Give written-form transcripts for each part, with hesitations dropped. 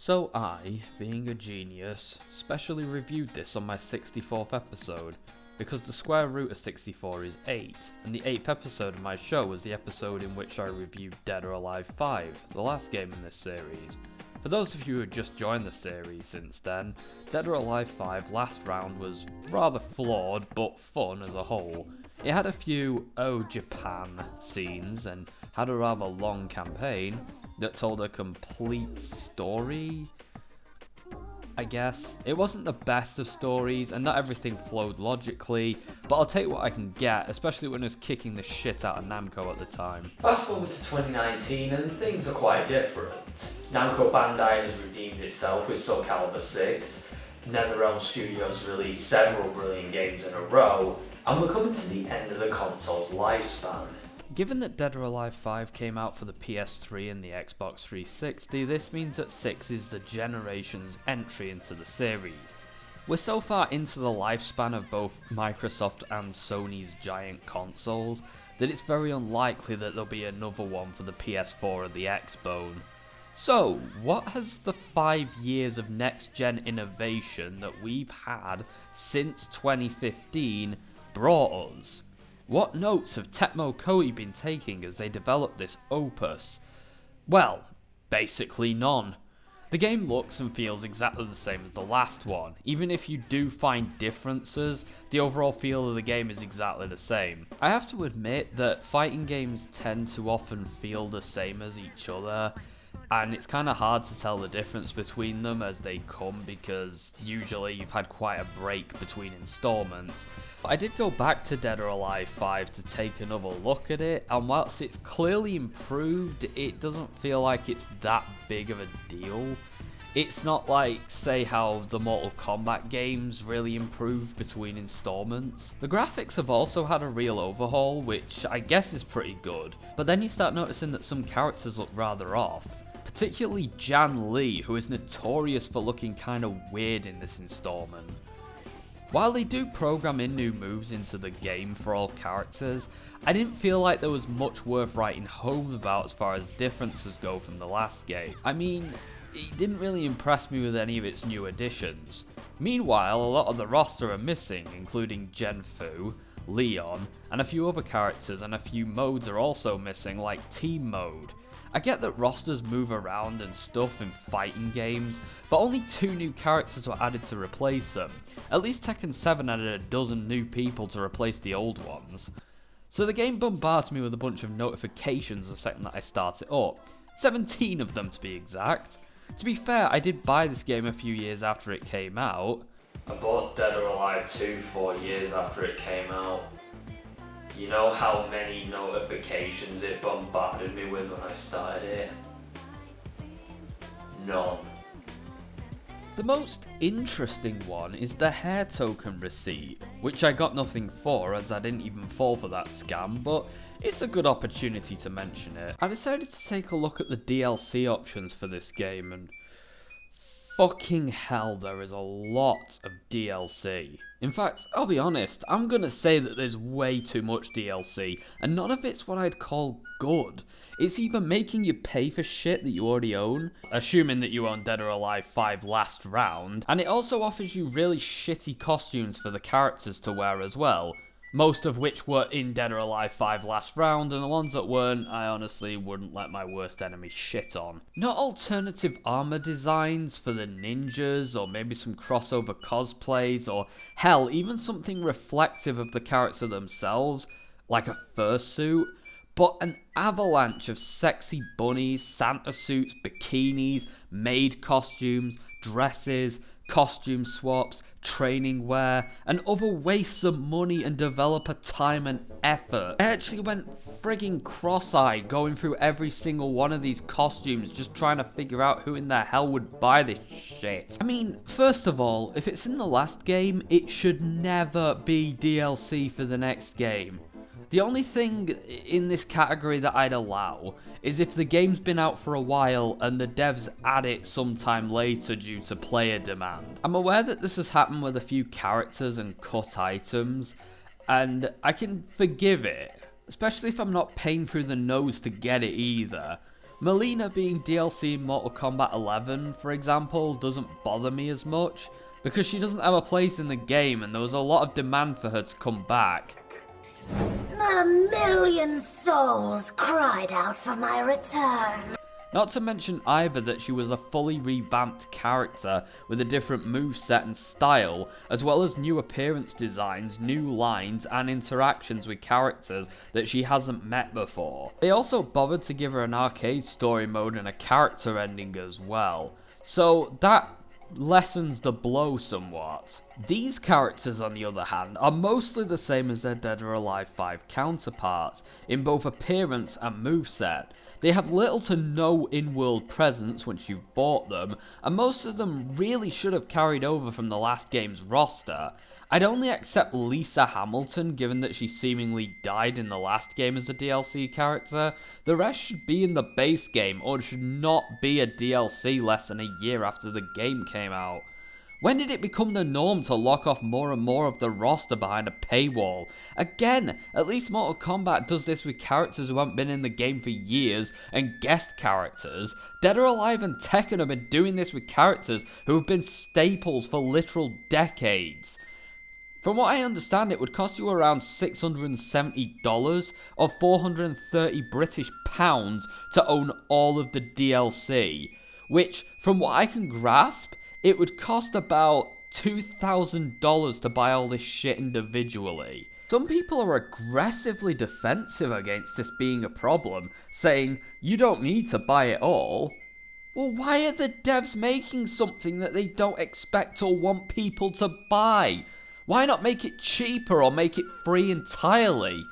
So I, being a genius, specially reviewed this on my 64th episode, because the square root of 64 is 8, and the 8th episode of my show was the episode in which I reviewed Dead or Alive 5, the last game in this series. For those of you who have just joined the series since then, Dead or Alive 5 last round was rather flawed but fun as a whole. It had a few "Oh Japan" scenes and had a rather long campaign that told a complete story, I guess. It wasn't the best of stories and not everything flowed logically, but I'll take what I can get, especially when I was kicking the shit out of Namco at the time. Fast forward to 2019 and things are quite different. Namco Bandai has redeemed itself with Soul Calibur 6, NetherRealm Studios released several brilliant games in a row, and we're coming to the end of the console's lifespan. Given that Dead or Alive 5 came out for the PS3 and the Xbox 360, this means that 6 is the generation's entry into the series. We're so far into the lifespan of both Microsoft and Sony's giant consoles that it's very unlikely that there'll be another one for the PS4 or the Xbone. So, what has the 5 years of next-gen innovation that we've had since 2015 brought us? What notes have Tecmo Koei been taking as they develop this opus? Well, basically none. The game looks and feels exactly the same as the last one. Even if you do find differences, the overall feel of the game is exactly the same. I have to admit that fighting games tend to often feel the same as each other, and it's kind of hard to tell the difference between them as they come because usually you've had quite a break between installments. But I did go back to Dead or Alive 5 to take another look at it, and whilst it's clearly improved, it doesn't feel like it's that big of a deal. It's not like, say, how the Mortal Kombat games really improved between installments. The graphics have also had a real overhaul, which I guess is pretty good, but then you start noticing that some characters look rather off. Particularly Jan Lee, who is notorious for looking kinda weird in this installment. While they do program in new moves into the game for all characters, I didn't feel like there was much worth writing home about as far as differences go from the last game. I mean, it didn't really impress me with any of its new additions. Meanwhile, a lot of the roster are missing, including Genfu, Leon, and a few other characters, and a few modes are also missing, like Team Mode. I get that rosters move around and stuff in fighting games, but only 2 new characters were added to replace them. At least Tekken 7 added a dozen new people to replace the old ones. So the game bombards me with a bunch of notifications the second that I start it up. 17 of them to be exact. To be fair, I did buy this game a few years after it came out. I bought Dead or Alive 2 4 years after it came out. You know how many notifications it bombarded me with when I started it? None. The most interesting one is the hair token receipt, which I got nothing for as I didn't even fall for that scam, but it's a good opportunity to mention it. I decided to take a look at the DLC options for this game, and fucking hell, there is a lot of DLC. In fact, I'll be honest, I'm gonna say that there's way too much DLC, and none of it's what I'd call good. It's either making you pay for shit that you already own, assuming that you own Dead or Alive 5 last round, and it also offers you really shitty costumes for the characters to wear as well. Most of which were in Dead or Alive 5 last round, and the ones that weren't, I honestly wouldn't let my worst enemy shit on. Not alternative armor designs for the ninjas, or maybe some crossover cosplays, or hell, even something reflective of the character themselves, like a fursuit, but an avalanche of sexy bunnies, Santa suits, bikinis, maid costumes, dresses, costume swaps, training wear, and other wastes of money and developer time and effort. I actually went frigging cross-eyed going through every single one of these costumes just trying to figure out who in the hell would buy this shit. I mean, first of all, if it's in the last game, it should never be DLC for the next game. The only thing in this category that I'd allow is if the game's been out for a while and the devs add it sometime later due to player demand. I'm aware that this has happened with a few characters and cut items, and I can forgive it, especially if I'm not paying through the nose to get it either. Melina being DLC in Mortal Kombat 11, for example, doesn't bother me as much, because she doesn't have a place in the game and there was a lot of demand for her to come back. A million souls cried out for my return. Not to mention either that she was a fully revamped character with a different moveset and style, as well as new appearance designs, new lines and interactions with characters that she hasn't met before. They also bothered to give her an arcade story mode and a character ending as well, so that lessens the blow somewhat. These characters, on the other hand, are mostly the same as their Dead or Alive 5 counterparts, in both appearance and moveset. They have little to no in-world presence once you've bought them, and most of them really should have carried over from the last game's roster. I'd only accept Lisa Hamilton, given that she seemingly died in the last game as a DLC character. The rest should be in the base game, or should not be a DLC less than a year after the game came out. When did it become the norm to lock off more and more of the roster behind a paywall? Again, at least Mortal Kombat does this with characters who haven't been in the game for years and guest characters. Dead or Alive and Tekken have been doing this with characters who have been staples for literal decades. From what I understand, it would cost you around $670 or 430 British pounds to own all of the DLC, which, from what I can grasp, it would cost about $2,000 to buy all this shit individually. Some people are aggressively defensive against this being a problem, saying, you don't need to buy it all. Well, why are the devs making something that they don't expect or want people to buy? Why not make it cheaper or make it free entirely?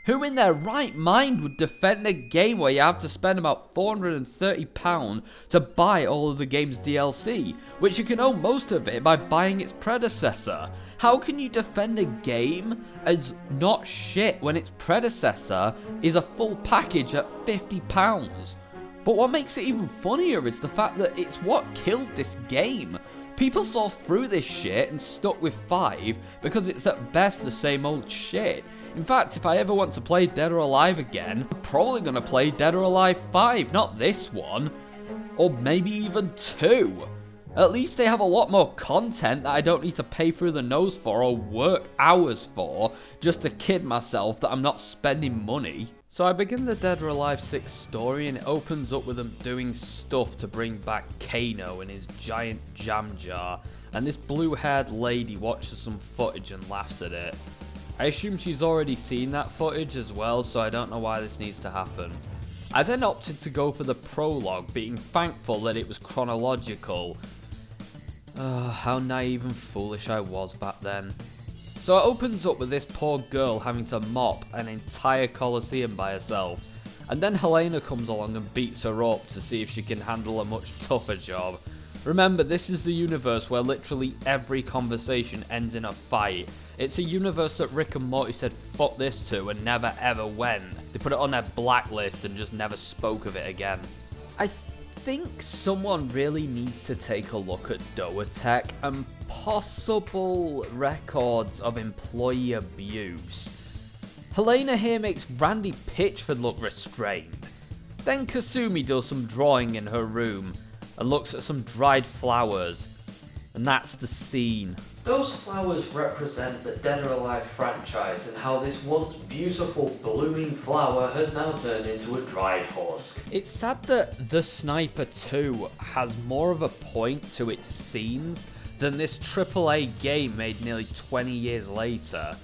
Who in their right mind would defend a game where you have to spend about £430 to buy all of the game's DLC, which you can own most of it by buying its predecessor? How can you defend a game as not shit when its predecessor is a full package at £50? But what makes it even funnier is the fact that it's what killed this game. People saw through this shit and stuck with 5 because it's at best the same old shit. In fact, if I ever want to play Dead or Alive again, I'm probably going to play Dead or Alive 5, not this one. Or maybe even 2. At least they have a lot more content that I don't need to pay through the nose for or work hours for, just to kid myself that I'm not spending money. So I begin the Dead or Alive 6 story and it opens up with them doing stuff to bring back Kano in his giant jam jar, and this blue-haired lady watches some footage and laughs at it. I assume she's already seen that footage as well, so I don't know why this needs to happen. I then opted to go for the prologue, being thankful that it was chronological. How naive and foolish I was back then. So it opens up with this poor girl having to mop an entire coliseum by herself, and then Helena comes along and beats her up to see if she can handle a much tougher job. Remember, this is the universe where literally every conversation ends in a fight. It's a universe that Rick and Morty said fuck this to and never ever went. They put it on their blacklist and just never spoke of it again. I think someone really needs to take a look at DOA-Tec and possible records of employee abuse. Helena here makes Randy Pitchford look restrained. Then Kasumi does some drawing in her room and looks at some dried flowers. And that's the scene. Those flowers represent the Dead or Alive franchise and how this once beautiful blooming flower has now turned into a dried husk. It's sad that The Sniper 2 has more of a point to its scenes than this AAA game made nearly 20 years later.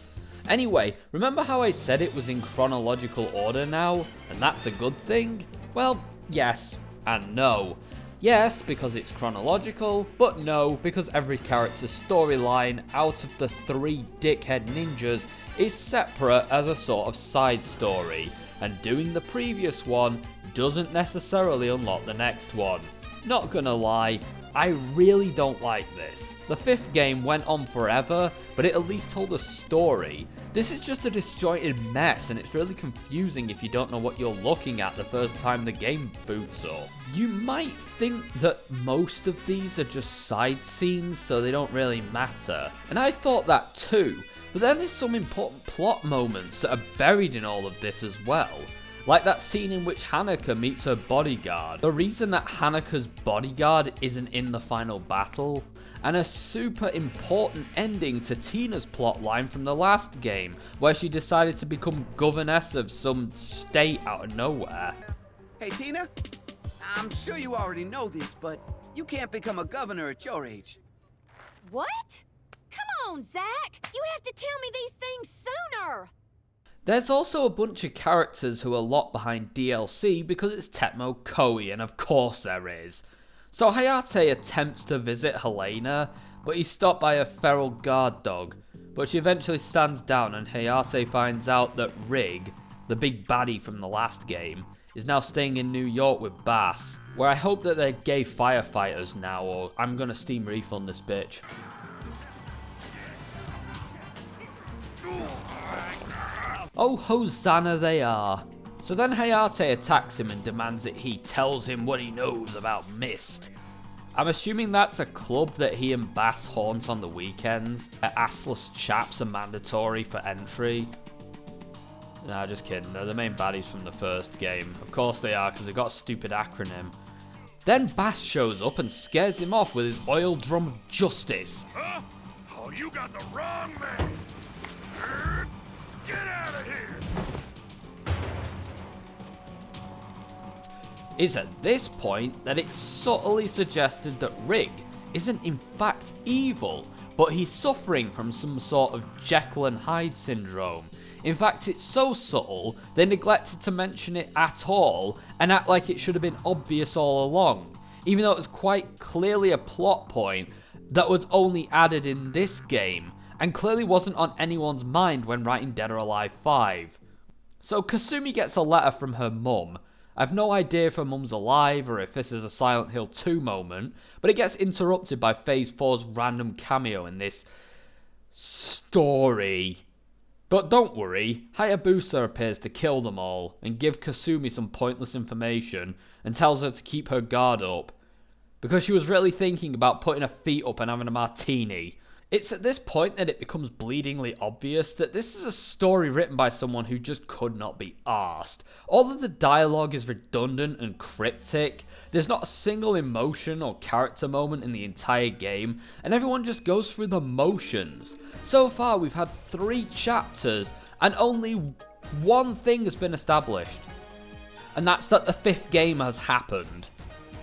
Anyway, remember how I said it was in chronological order now, and that's a good thing? Well, yes and no. Yes, because it's chronological, but no, because every character's storyline out of the 3 dickhead ninjas is separate as a sort of side story, and doing the previous one doesn't necessarily unlock the next one. Not gonna lie, I really don't like this. The 5th game went on forever, but it at least told a story. This is just a disjointed mess, and it's really confusing if you don't know what you're looking at the first time the game boots up. You might think that most of these are just side scenes, so they don't really matter. And I thought that too, but then there's some important plot moments that are buried in all of this as well. like that scene in which Hanaka meets her bodyguard, the reason that Hanaka's bodyguard isn't in the final battle, and a super important ending to Tina's plotline from the last game, where she decided to become governess of some state out of nowhere. Hey Tina, I'm sure you already know this, but you can't become a governor at your age. What? Come on, Zach! You have to tell me these things sooner! There's also a bunch of characters who are locked behind DLC because it's Tecmo Koei, and of course there is. So Hayate attempts to visit Helena, but he's stopped by a feral guard dog. But she eventually stands down, and Hayate finds out that Rig, the big baddie from the last game, is now staying in New York with Bass, where I hope that they're gay firefighters now, or I'm gonna Steam refund this bitch. Oh, Hosanna they are. So then Hayate attacks him and demands that he tells him what he knows about Myst. I'm assuming that's a club that he and Bass haunt on the weekends. Assless chaps are mandatory for entry. Nah, just kidding. They're the main baddies from the first game. Of course they are, because they got a stupid acronym. Then Bass shows up and scares him off with his oil drum of justice. Huh? Oh, you got the wrong man. Get out of here! It's at this point that it's subtly suggested that Rig isn't in fact evil, but he's suffering from some sort of Jekyll and Hyde syndrome. In fact, it's so subtle, they neglected to mention it at all and act like it should have been obvious all along, even though it was quite clearly a plot point that was only added in this game, and clearly wasn't on anyone's mind when writing Dead or Alive 5. So Kasumi gets a letter from her mum. I've no idea if her mum's alive or if this is a Silent Hill 2 moment, but it gets interrupted by Phase 4's random cameo in this story. But don't worry, Hayabusa appears to kill them all and give Kasumi some pointless information and tells her to keep her guard up, because she was really thinking about putting her feet up and having a martini. It's at this point that it becomes bleedingly obvious that this is a story written by someone who just could not be arsed. All of the dialogue is redundant and cryptic, there's not a single emotion or character moment in the entire game, and everyone just goes through the motions. So far we've had 3 chapters, and only one thing has been established, and that's that the 5th game has happened.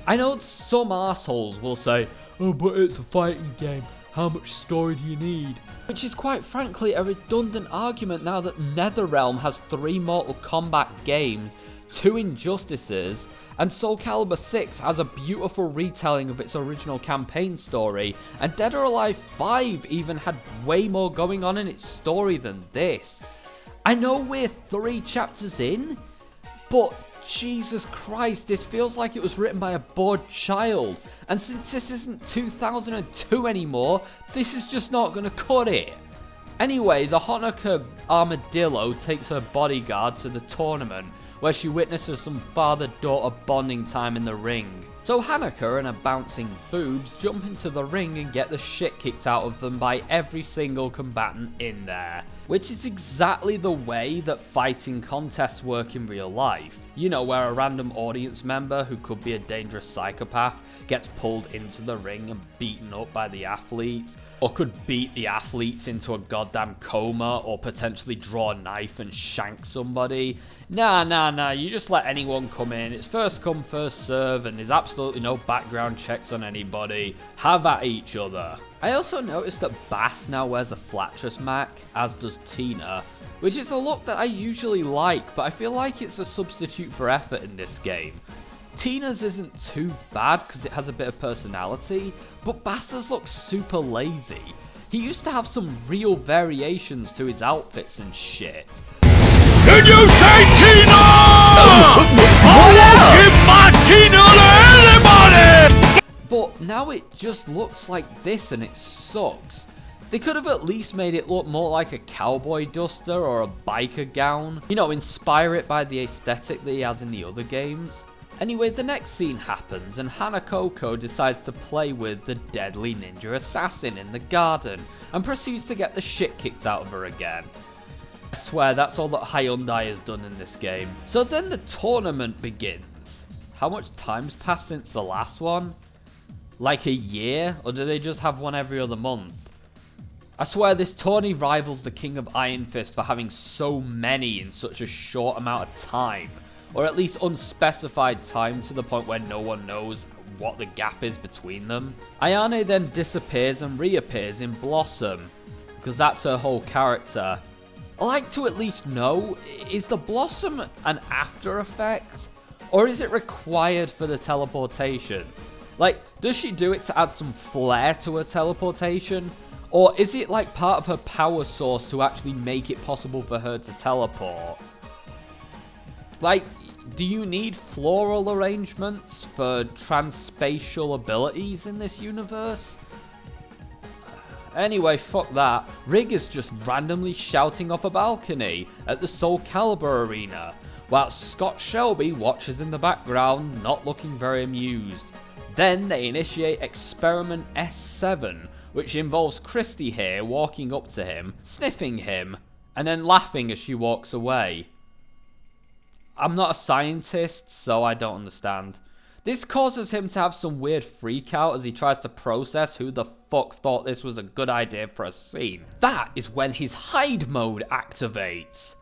I know some assholes will say, oh, but it's a fighting game. How much story do you need? Which is quite frankly a redundant argument now that NetherRealm has 3 Mortal Kombat games, 2 Injustices, and Soul Calibur 6 has a beautiful retelling of its original campaign story, and Dead or Alive 5 even had way more going on in its story than this. I know we're 3 chapters in, but Jesus Christ, this feels like it was written by a bored child. And since this isn't 2002 anymore, this is just not gonna cut it. Anyway, the Honoka Armadillo takes her bodyguard to the tournament, where she witnesses some father-daughter bonding time in the ring. So Hanaka and her bouncing boobs jump into the ring and get the shit kicked out of them by every single combatant in there. Which is exactly the way that fighting contests work in real life. You know, where a random audience member who could be a dangerous psychopath gets pulled into the ring and beaten up by the athletes, or could beat the athletes into a goddamn coma, or potentially draw a knife and shank somebody. Nah, you just let anyone come in, it's first come first serve, and there's absolutely no background checks on anybody. Have at each other. I also noticed that Bass now wears a flatress mac, as does Tina, which is a look that I usually like, but I feel like it's a substitute for effort in this game. Tina's isn't too bad because it has a bit of personality, but Bass's looks super lazy. He used to have some real variations to his outfits and shit. Did you say Tina? I won't give my Tina to anybody! But now it just looks like this and it sucks. They could have at least made it look more like a cowboy duster or a biker gown. You know, inspire it by the aesthetic that he has in the other games. Anyway, the next scene happens and Hanako decides to play with the deadly ninja assassin in the garden and proceeds to get the shit kicked out of her again. I swear, that's all that Hyundai has done in this game. So then the tournament begins. How much time's passed since the last one? Like a year? Or do they just have one every other month? I swear this tourney rivals the King of Iron Fist for having so many in such a short amount of time. Or at least unspecified time, to the point where no one knows what the gap is between them. Ayane then disappears and reappears in Blossom, because that's her whole character. I like to at least know, is the Blossom an after effect? Or is it required for the teleportation? Like, does she do it to add some flair to her teleportation? Or is it like part of her power source to actually make it possible for her to teleport? Like, do you need floral arrangements for transspatial abilities in this universe? Anyway, fuck that. Rig is just randomly shouting off a balcony at the Soul Calibur arena, while Scott Shelby watches in the background, not looking very amused. Then they initiate Experiment S7, which involves Christy here walking up to him, sniffing him, and then laughing as she walks away. I'm not a scientist, so I don't understand. This causes him to have some weird freak out as he tries to process who the fuck thought this was a good idea for a scene. That is when his hide mode activates.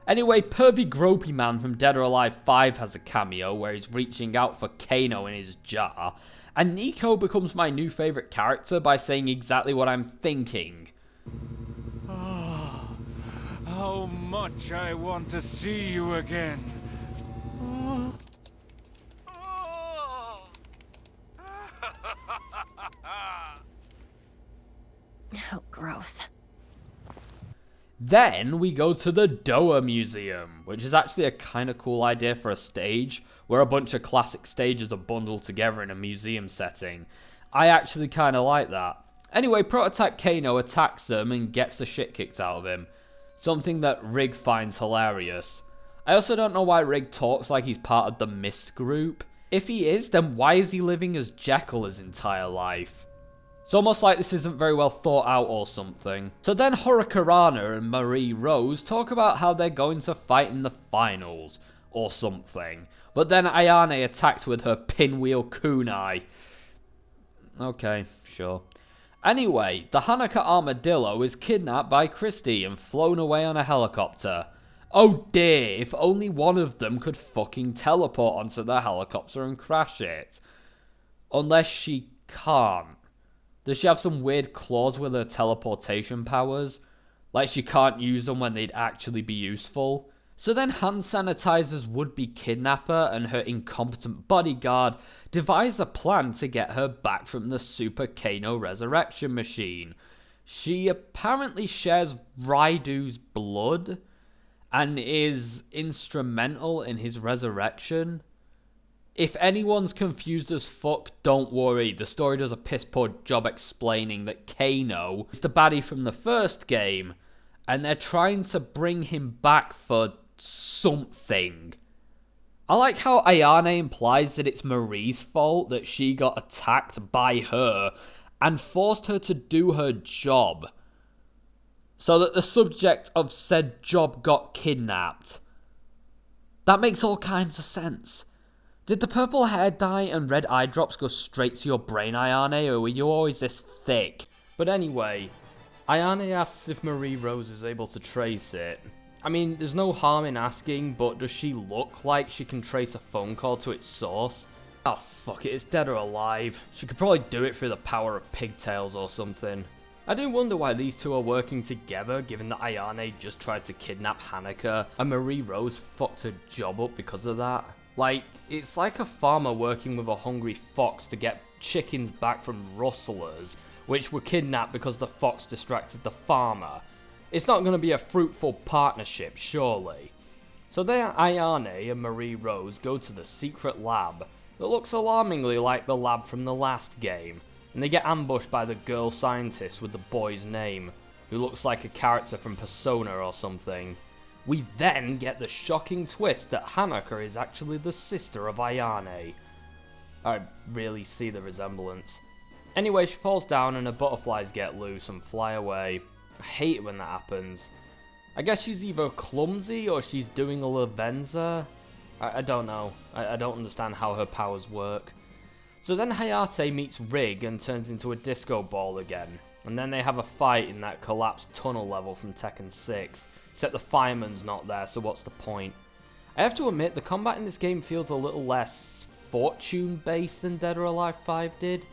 Anyway, Pervy Gropey Man from Dead or Alive 5 has a cameo where he's reaching out for Kano in his jar, and Nico becomes my new favourite character by saying exactly what I'm thinking. Oh, how much I want to see you again. Oh, gross. Then we go to the DOA Museum, which is actually a kind of cool idea for a stage, where a bunch of classic stages are bundled together in a museum setting. I actually kind of like that. Anyway, Prototype Kano attacks them and gets the shit kicked out of him, something that Rig finds hilarious. I also don't know why Rig talks like he's part of the Mist group. If he is, then why is he living as Jekyll his entire life? It's almost like this isn't very well thought out or something. So then Hurricanrana and Marie Rose talk about how they're going to fight in the finals, or something. But then Ayane attacked with her pinwheel kunai. Okay, sure. Anyway, the Hanaka Armadillo is kidnapped by Christy and flown away on a helicopter. Oh dear, if only one of them could fucking teleport onto the helicopter and crash it. Unless she can't. Does she have some weird clause with her teleportation powers? Like she can't use them when they'd actually be useful? So then hand sanitizer's would-be kidnapper and her incompetent bodyguard devise a plan to get her back from the Super Kano resurrection machine. She apparently shares Raidu's blood and is instrumental in his resurrection. If anyone's confused as fuck, don't worry. The story does a piss poor job explaining that Kano is the baddie from the first game, and they're trying to bring him back for something. I like how Ayane implies that it's Marie's fault that she got attacked by her and forced her to do her job, so that the subject of said job got kidnapped. That makes all kinds of sense. Did the purple hair dye and red eye drops go straight to your brain, Ayane, or were you always this thick? But anyway, Ayane asks if Marie Rose is able to trace it. I mean, there's no harm in asking, but does she look like she can trace a phone call to its source? Oh fuck it, it's Dead or Alive. She could probably do it through the power of pigtails or something. I do wonder why these two are working together, given that Ayane just tried to kidnap Hanaka, and Marie Rose fucked her job up because of that. Like, it's like a farmer working with a hungry fox to get chickens back from rustlers, which were kidnapped because the fox distracted the farmer. It's not going to be a fruitful partnership, surely. So then Ayane and Marie Rose go to the secret lab that looks alarmingly like the lab from the last game, and they get ambushed by the girl scientist with the boy's name, who looks like a character from Persona or something. We then get the shocking twist that Hanaka is actually the sister of Ayane. I really see the resemblance. Anyway, she falls down and her butterflies get loose and fly away. I hate it when that happens. I guess she's either clumsy or she's doing a Lavenza. I don't know. I don't understand how her powers work. So then Hayate meets Rig and turns into a disco ball again. And then they have a fight in that collapsed tunnel level from Tekken 6. Except the fireman's not there, so what's the point? I have to admit, the combat in this game feels a little less fortune-based than Dead or Alive 5 did.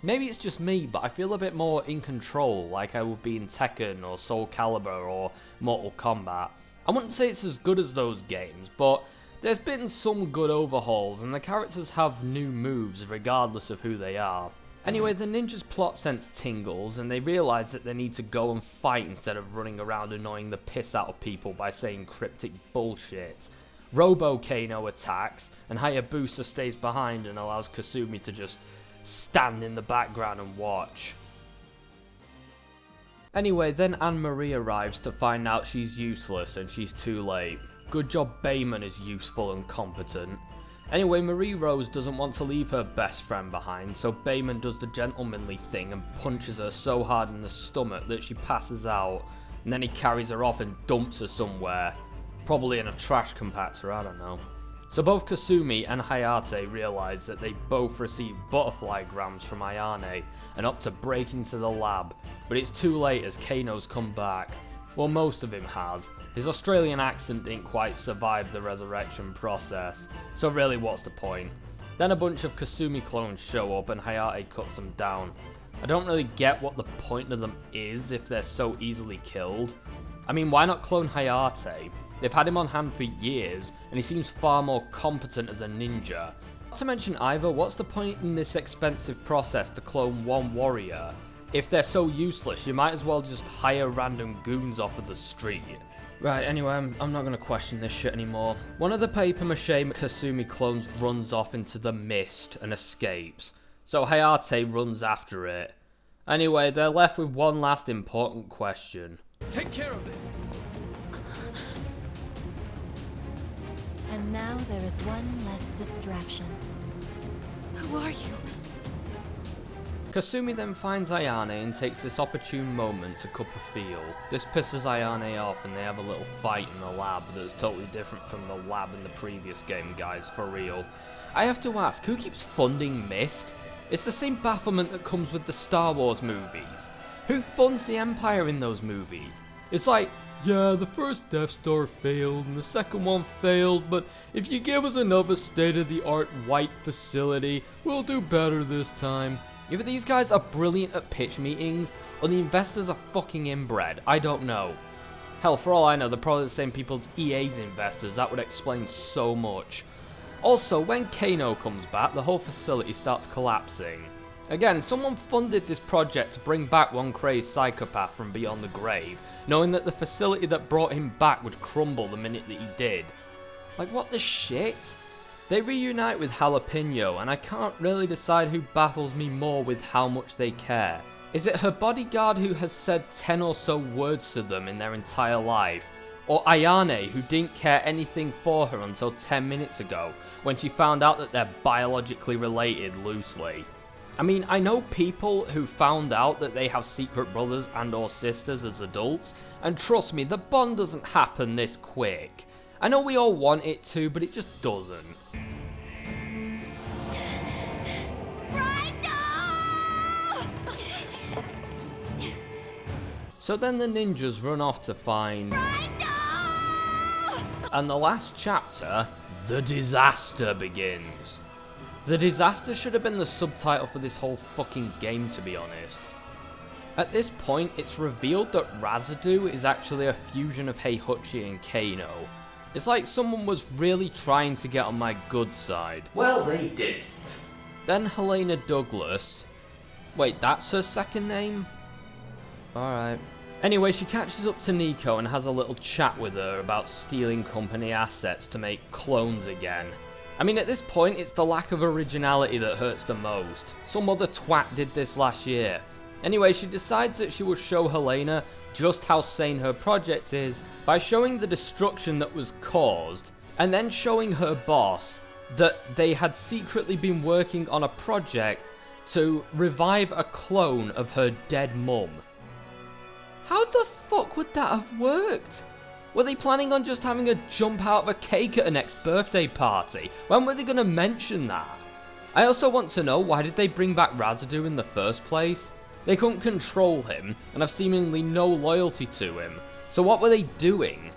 Maybe it's just me, but I feel a bit more in control, like I would be in Tekken or Soul Calibur or Mortal Kombat. I wouldn't say it's as good as those games, but there's been some good overhauls, and the characters have new moves regardless of who they are. Anyway, the ninja's plot sense tingles, and they realise that they need to go and fight instead of running around annoying the piss out of people by saying cryptic bullshit. Robo Kano attacks, and Hayabusa stays behind and allows Kasumi to just stand in the background and watch. Anyway, then Anne-Marie arrives to find out she's useless and she's too late. Good job Bayman is useful and competent. Anyway, Marie-Rose doesn't want to leave her best friend behind, so Bayman does the gentlemanly thing and punches her so hard in the stomach that she passes out, and then he carries her off and dumps her somewhere. Probably in a trash compactor, I don't know. So both Kasumi and Hayate realise that they both receive butterfly grams from Ayane and opt to break into the lab, but it's too late as Kano's come back. Well, most of him has. His Australian accent didn't quite survive the resurrection process, so really what's the point? Then a bunch of Kasumi clones show up and Hayate cuts them down. I don't really get what the point of them is if they're so easily killed. I mean, why not clone Hayate? They've had him on hand for years, and he seems far more competent as a ninja. Not to mention either, what's the point in this expensive process to clone one warrior? If they're so useless, you might as well just hire random goons off of the street. Right, anyway, I'm not going to question this shit anymore. One of the papier-mâché Kasumi clones runs off into the mist and escapes, so Hayate runs after it. Anyway, they're left with one last important question. Take care of this. And now there is one less distraction. Who are you? Kasumi then finds Ayane and takes this opportune moment to cup a feel. This pisses Ayane off and they have a little fight in the lab that's totally different from the lab in the previous game, guys, for real. I have to ask, who keeps funding Myst? It's the same bafflement that comes with the Star Wars movies. Who funds the Empire in those movies? It's like, yeah, the first Death Star failed and the second one failed, but if you give us another state-of-the-art white facility, we'll do better this time. Either these guys are brilliant at pitch meetings, or the investors are fucking inbred, I don't know. Hell, for all I know, they're probably the same people as EA's investors, that would explain so much. Also, when Kano comes back, the whole facility starts collapsing. Again, someone funded this project to bring back one crazed psychopath from beyond the grave, knowing that the facility that brought him back would crumble the minute that he did. Like, what the shit? They reunite with Jalapeno, and I can't really decide who baffles me more with how much they care. Is it her bodyguard who has said 10 or so words to them in their entire life? Or Ayane, who didn't care anything for her until 10 minutes ago, when she found out that they're biologically related loosely? I mean, I know people who found out that they have secret brothers and or sisters as adults, and trust me, the bond doesn't happen this quick. I know we all want it to, but it just doesn't. So then the ninjas run off to find... And the last chapter, the disaster begins. The disaster should have been the subtitle for this whole fucking game, to be honest. At this point, it's revealed that Razadu is actually a fusion of Heihachi and Kano. It's like someone was really trying to get on my good side. Well, they didn't. Then Helena Douglas... Wait, that's her second name? Alright. Anyway, she catches up to Nico and has a little chat with her about stealing company assets to make clones again. I mean, at this point, it's the lack of originality that hurts the most. Some other twat did this last year. Anyway, she decides that she will show Helena just how sane her project is by showing the destruction that was caused, and then showing her boss that they had secretly been working on a project to revive a clone of her dead mum. How the fuck would that have worked? Were they planning on just having a jump out of a cake at a next birthday party? When were they going to mention that? I also want to know, why did they bring back Razadu in the first place? They couldn't control him, and have seemingly no loyalty to him. So what were they doing?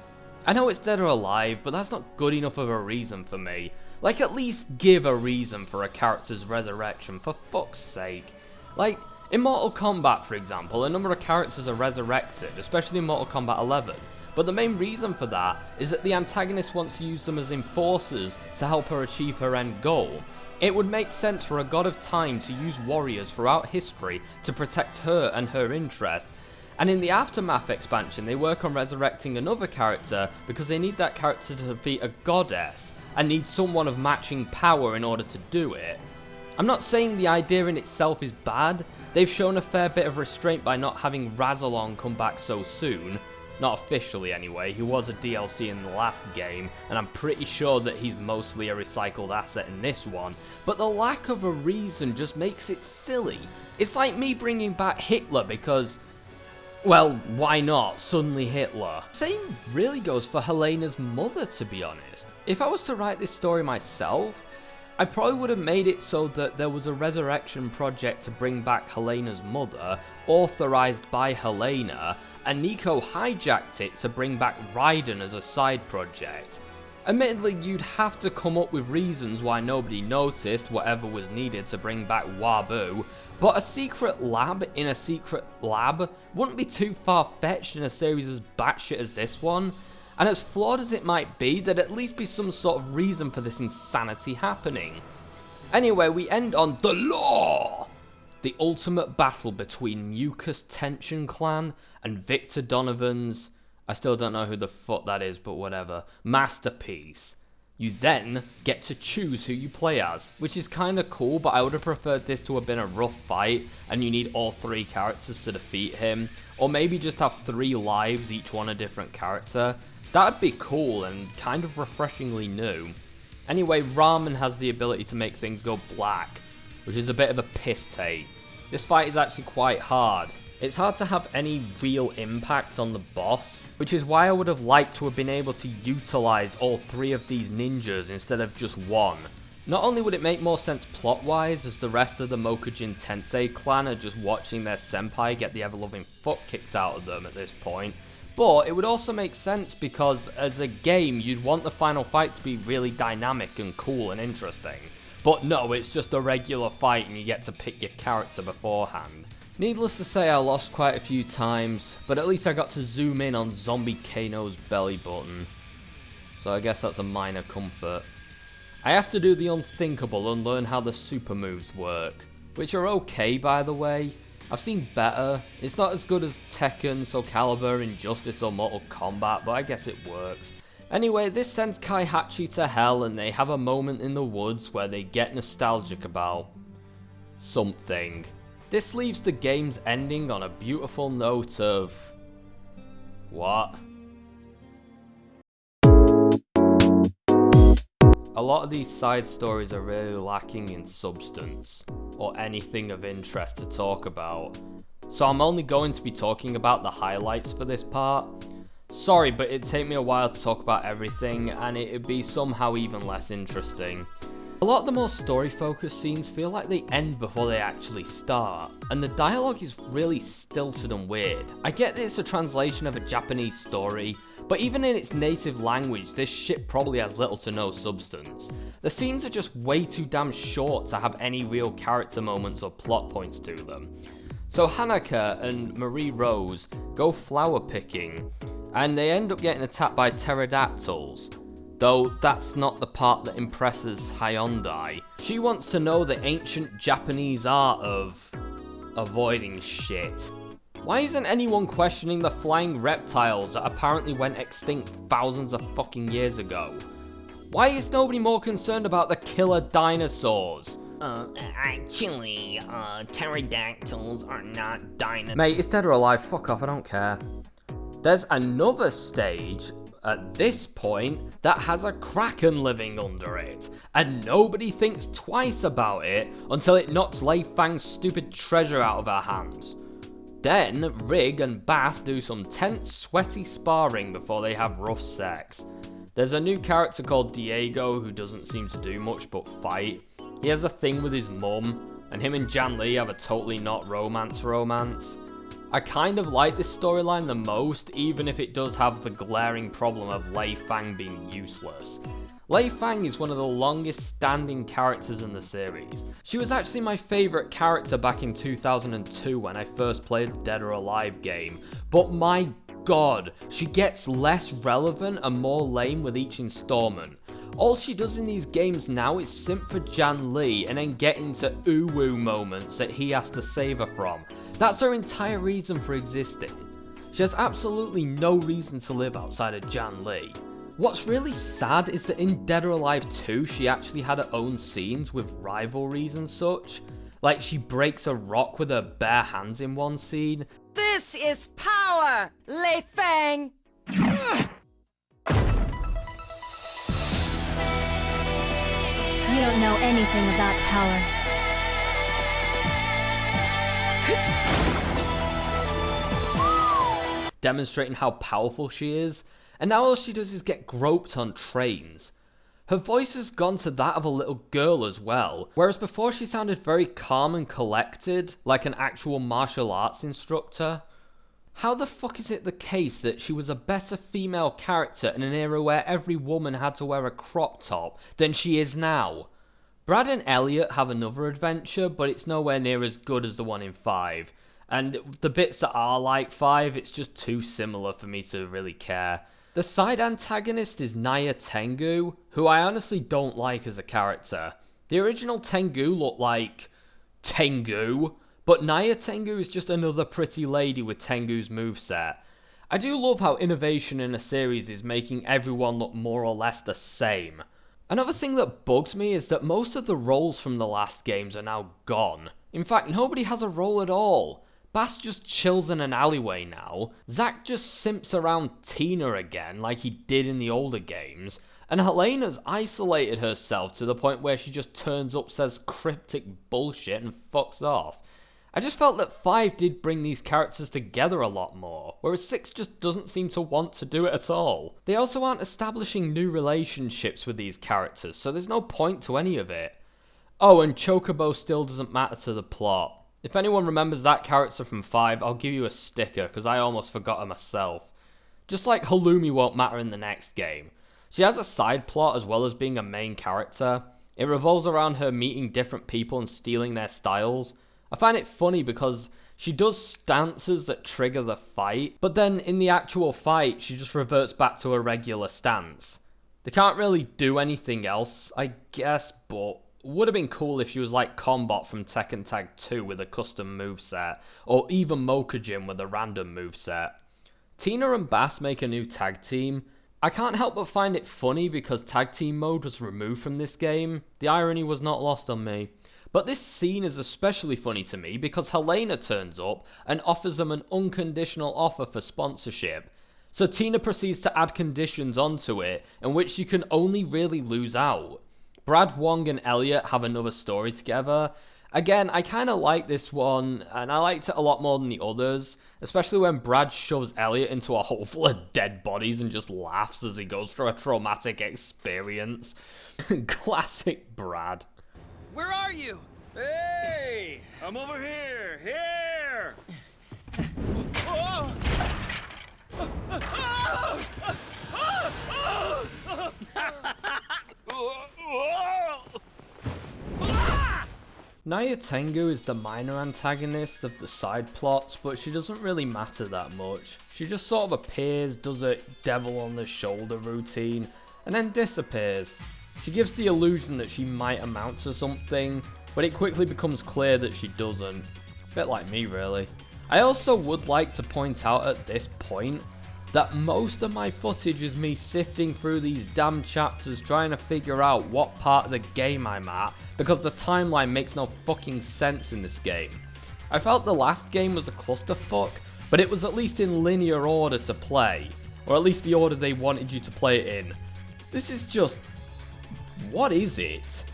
I know it's Dead or Alive, but that's not good enough of a reason for me. Like, at least give a reason for a character's resurrection, for fuck's sake. Like, in Mortal Kombat, for example, a number of characters are resurrected, especially in Mortal Kombat 11. But the main reason for that is that the antagonist wants to use them as enforcers to help her achieve her end goal. It would make sense for a god of time to use warriors throughout history to protect her and her interests. And in the Aftermath expansion, they work on resurrecting another character because they need that character to defeat a goddess and need someone of matching power in order to do it. I'm not saying the idea in itself is bad. They've shown a fair bit of restraint by not having Razalon come back so soon. Not officially anyway, he was a DLC in the last game, and I'm pretty sure that he's mostly a recycled asset in this one, but the lack of a reason just makes it silly. It's like me bringing back Hitler because, well, why not? Suddenly Hitler. Same really goes for Helena's mother, to be honest. If I was to write this story myself, I probably would have made it so that there was a resurrection project to bring back Helena's mother, authorized by Helena, and Nico hijacked it to bring back Raiden as a side project. Admittedly, you'd have to come up with reasons why nobody noticed whatever was needed to bring back Wabu, but a secret lab in a secret lab wouldn't be too far-fetched in a series as batshit as this one. And as flawed as it might be, there'd at least be some sort of reason for this insanity happening. Anyway, we end on The Law! The ultimate battle between Mucus Tension Clan and Victor Donovan's, I still don't know who the fuck that is, but whatever, masterpiece. You then get to choose who you play as, which is kinda cool, but I would have preferred this to have been a rough fight, and you need all 3 characters to defeat him, or maybe just have 3 lives, each one a different character. That'd be cool and kind of refreshingly new. Anyway, Ramen has the ability to make things go black, which is a bit of a piss take. This fight is actually quite hard. It's hard to have any real impact on the boss, which is why I would have liked to have been able to utilize all 3 of these ninjas instead of just one. Not only would it make more sense plot-wise, as the rest of the Mokujin Tensei clan are just watching their senpai get the ever-loving fuck kicked out of them at this point, but it would also make sense because as a game you'd want the final fight to be really dynamic and cool and interesting. But no, it's just a regular fight and you get to pick your character beforehand. Needless to say, I lost quite a few times, but at least I got to zoom in on Zombie Kano's belly button. So I guess that's a minor comfort. I have to do the unthinkable and learn how the super moves work, which are okay by the way. I've seen better. It's not as good as Tekken, Soul Calibur, Injustice or Mortal Kombat, but I guess it works. Anyway, this sends Kaihachi to hell and they have a moment in the woods where they get nostalgic about something. This leaves the game's ending on a beautiful note of... what? A lot of these side stories are really lacking in substance, or anything of interest to talk about, so I'm only going to be talking about the highlights for this part. Sorry, but it'd take me a while to talk about everything, and it'd be somehow even less interesting. A lot of the more story-focused scenes feel like they end before they actually start, and the dialogue is really stilted and weird. I get that it's a translation of a Japanese story, but even in its native language, this shit probably has little to no substance. The scenes are just way too damn short to have any real character moments or plot points to them. So Hanaka and Marie Rose go flower picking, and they end up getting attacked by pterodactyls. Though that's not the part that impresses Hyundai. She wants to know the ancient Japanese art of avoiding shit. Why isn't anyone questioning the flying reptiles that apparently went extinct thousands of fucking years ago? Why is nobody more concerned about the killer dinosaurs? Actually, pterodactyls are not dinosaurs. Mate, it's Dead or Alive, fuck off, I don't care. There's another stage at this point that has a kraken living under it, and nobody thinks twice about it until it knocks Lei Fang's stupid treasure out of her hands. Then, Rig and Bass do some tense, sweaty sparring before they have rough sex. There's a new character called Diego who doesn't seem to do much but fight. He has a thing with his mum, and him and Jan Lee have a totally not romance. I kind of like this storyline the most, even if it does have the glaring problem of Lei Fang being useless. Lei Fang is one of the longest standing characters in the series. She was actually my favourite character back in 2002 when I first played the Dead or Alive game, but my god, she gets less relevant and more lame with each installment. All she does in these games now is simp for Jan Lee and then get into ooh-woo moments that he has to save her from. That's her entire reason for existing. She has absolutely no reason to live outside of Jan Lee. What's really sad is that in Dead or Alive 2, she actually had her own scenes with rivalries and such. Like, she breaks a rock with her bare hands in one scene. This is power, Lei Fang! You don't know anything about power. Demonstrating how powerful she is, and now all she does is get groped on trains. Her voice has gone to that of a little girl as well, whereas before she sounded very calm and collected, like an actual martial arts instructor. How the fuck is it the case that she was a better female character in an era where every woman had to wear a crop top than she is now? Brad and Elliot have another adventure, but it's nowhere near as good as the one in 5. And the bits that are like 5, it's just too similar for me to really care. The side antagonist is Naya Tengu, who I honestly don't like as a character. The original Tengu looked like Tengu, but Naya Tengu is just another pretty lady with Tengu's moveset. I do love how innovation in a series is making everyone look more or less the same. Another thing that bugs me is that most of the roles from the last games are now gone. In fact, nobody has a role at all. Bass just chills in an alleyway now, Zack just simps around Tina again like he did in the older games, and Helena's isolated herself to the point where she just turns up, says cryptic bullshit and fucks off. I just felt that 5 did bring these characters together a lot more, whereas 6 just doesn't seem to want to do it at all. They also aren't establishing new relationships with these characters, so there's no point to any of it. Oh, and Chocobo still doesn't matter to the plot. If anyone remembers that character from 5, I'll give you a sticker, because I almost forgot her myself. Just like Halloumi won't matter in the next game. She has a side plot as well as being a main character. It revolves around her meeting different people and stealing their styles. I find it funny because she does stances that trigger the fight, but then in the actual fight, she just reverts back to a regular stance. They can't really do anything else, I guess, but would have been cool if she was like Combot from Tekken Tag 2 with a custom moveset, or even Mokujin with a random moveset. Tina and Bass make a new tag team. I can't help but find it funny because tag team mode was removed from this game. The irony was not lost on me. But this scene is especially funny to me because Helena turns up and offers them an unconditional offer for sponsorship. So Tina proceeds to add conditions onto it in which you can only really lose out. Brad, Wong and Elliot have another story together. Again, I kind of like this one, and I liked it a lot more than the others, especially when Brad shoves Elliot into a hole full of dead bodies and just laughs as he goes through a traumatic experience. Classic Brad. Where are you? Hey! I'm over here! Here! Oh! Naya Tengu is the minor antagonist of the side plots, but she doesn't really matter that much. She just sort of appears, does a devil on the shoulder routine, and then disappears. She gives the illusion that she might amount to something, but it quickly becomes clear that she doesn't. A bit like me, really. I also would like to point out at this point that most of my footage is me sifting through these damn chapters trying to figure out what part of the game I'm at, because the timeline makes no fucking sense in this game. I felt the last game was a clusterfuck, but it was at least in linear order to play, or at least the order they wanted you to play it in. This is just... what is it?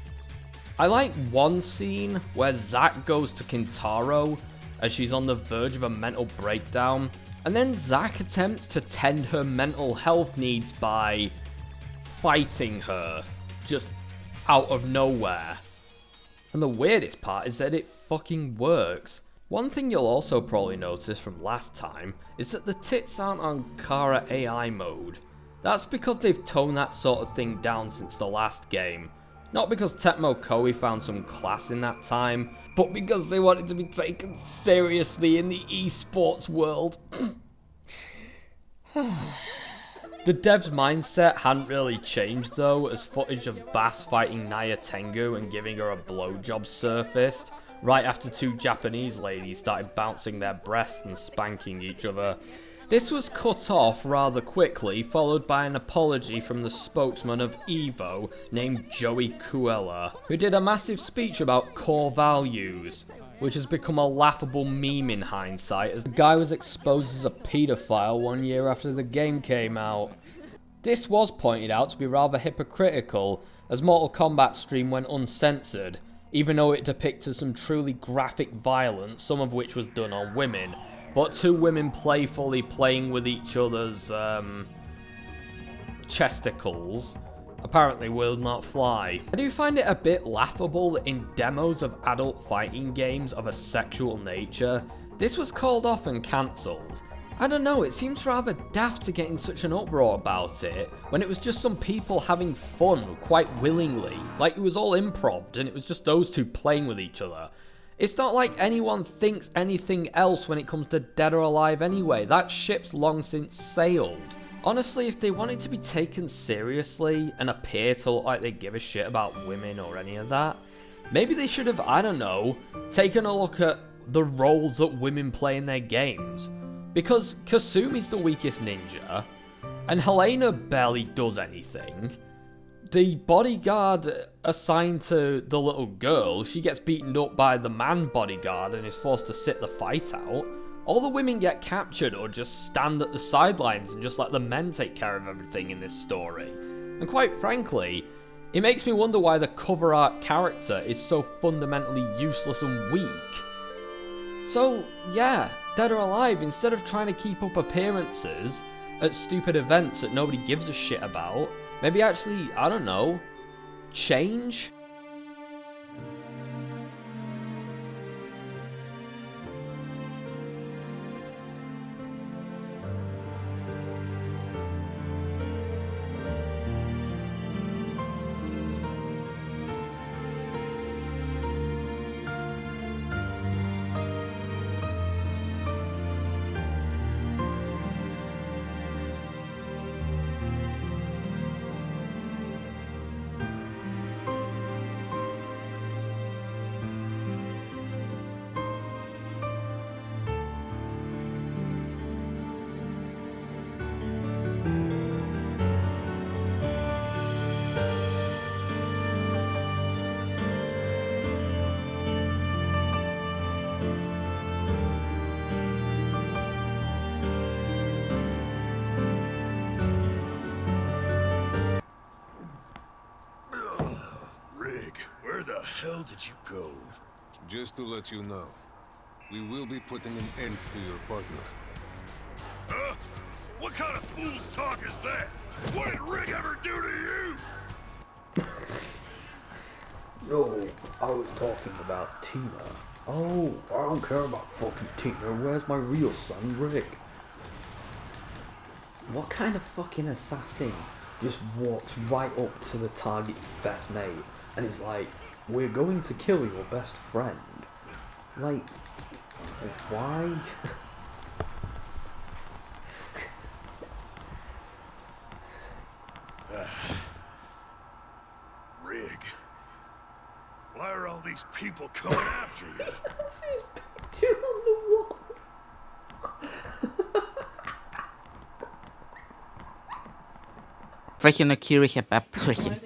I like one scene where Zack goes to Kintaro, as she's on the verge of a mental breakdown, and then Zack attempts to tend her mental health needs by fighting her, just out of nowhere. And the weirdest part is that it fucking works. One thing you'll also probably notice from last time is that the tits aren't on Kara AI mode. That's because they've toned that sort of thing down since the last game. Not because Tecmo Koei found some class in that time, but because they wanted to be taken seriously in the esports world. The dev's mindset hadn't really changed though, as footage of Bass fighting Naya Tengu and giving her a blowjob surfaced, right after two Japanese ladies started bouncing their breasts and spanking each other. This was cut off rather quickly, followed by an apology from the spokesman of EVO named Joey Cuella, who did a massive speech about core values, which has become a laughable meme in hindsight, as the guy was exposed as a paedophile 1 year after the game came out. This was pointed out to be rather hypocritical, as Mortal Kombat's stream went uncensored, even though it depicted some truly graphic violence, some of which was done on women, but two women playfully playing with each other's chesticles apparently will not fly. I do find it a bit laughable that in demos of adult fighting games of a sexual nature, this was called off and cancelled. I don't know, it seems rather daft to get in such an uproar about it, when it was just some people having fun quite willingly, like it was all improv and it was just those two playing with each other. It's not like anyone thinks anything else when it comes to Dead or Alive anyway, that ship's long since sailed. Honestly, if they wanted to be taken seriously and appear to look like they give a shit about women or any of that, maybe they should have, I don't know, taken a look at the roles that women play in their games. Because Kasumi's the weakest ninja, and Helena barely does anything. The bodyguard assigned to the little girl, she gets beaten up by the man bodyguard and is forced to sit the fight out. All the women get captured or just stand at the sidelines and just let the men take care of everything in this story. And quite frankly, it makes me wonder why the cover art character is so fundamentally useless and weak. So yeah, Dead or Alive, instead of trying to keep up appearances at stupid events that nobody gives a shit about, maybe actually, I don't know, change? hell did you go? Just to let you know, we will be putting an end to your partner. Huh? What kind of fool's talk is that? What did Rick ever do to you? No, I was talking about Tina. Oh, I don't care about fucking Tina. Where's my real son, Rick? What kind of fucking assassin just walks right up to the target's best mate and is like, we're going to kill your best friend? Like, why? Rig, why are all these people coming after you? That's his picture on the wall. Welche Markierung ich habe abbrüchen.